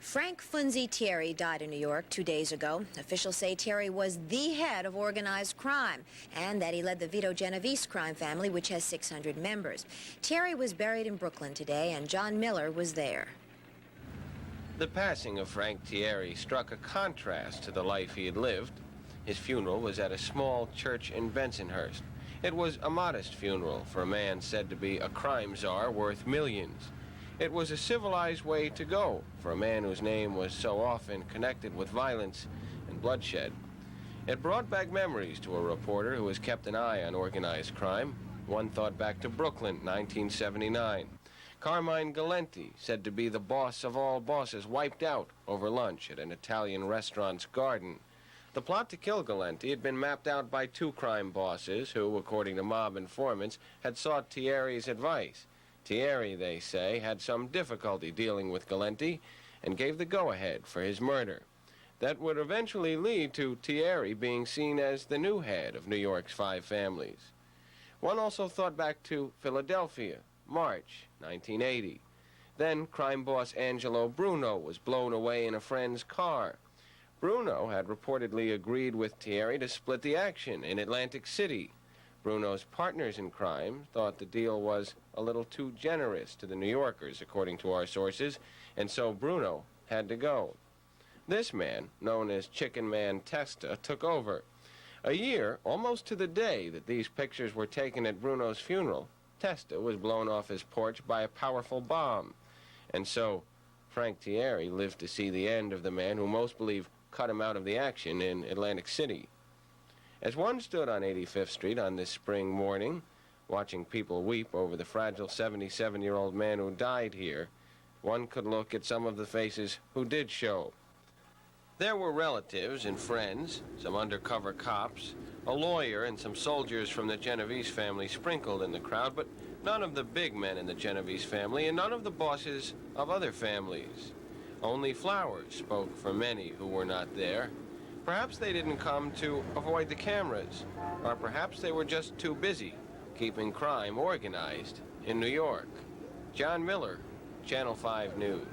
Frank Funzi Tieri died in New York 2 days ago. Officials say Tieri was the head of organized crime and that he led the Genovese crime family, which has 600 members. Tieri was buried in Brooklyn today, and John Miller was there. The passing of Frank Tieri struck a contrast to the life he had lived. His funeral was at a small church in Bensonhurst. It was a modest funeral for a man said to be a crime czar worth millions. It was a civilized way to go for a man whose name was so often connected with violence and bloodshed. It brought back memories to a reporter who has kept an eye on organized crime. One thought back to Brooklyn, 1979. Carmine Galenti, said to be the boss of all bosses, wiped out over lunch at an Italian restaurant's garden. The plot to kill Galenti had been mapped out by two crime bosses who, according to mob informants, had sought Tieri's advice. Tieri, they say, had some difficulty dealing with Galenti and gave the go-ahead for his murder. That would eventually lead to Tieri being seen as the new head of New York's 5 families. One also thought back to Philadelphia, March 1980. Then crime boss Angelo Bruno was blown away in a friend's car. Bruno had reportedly agreed with Tieri to split the action in Atlantic City. Bruno's partners in crime thought the deal was a little too generous to the New Yorkers, according to our sources, and so Bruno had to go. This man, known as Chicken Man Testa, took over. A year, almost to the day that these pictures were taken at Bruno's funeral, Testa was blown off his porch by a powerful bomb. And so Frank Tieri lived to see the end of the man who most believe cut him out of the action in Atlantic City. As one stood on 85th Street on this spring morning, watching people weep over the fragile 77-year-old man who died here, one could look at some of the faces who did show. There were relatives and friends, some undercover cops, a lawyer, and some soldiers from the Genovese family sprinkled in the crowd, but none of the big men in the Genovese family and none of the bosses of other families. Only flowers spoke for many who were not there. Perhaps they didn't come to avoid the cameras, or perhaps they were just too busy keeping crime organized in New York. John Miller, Channel 5 News.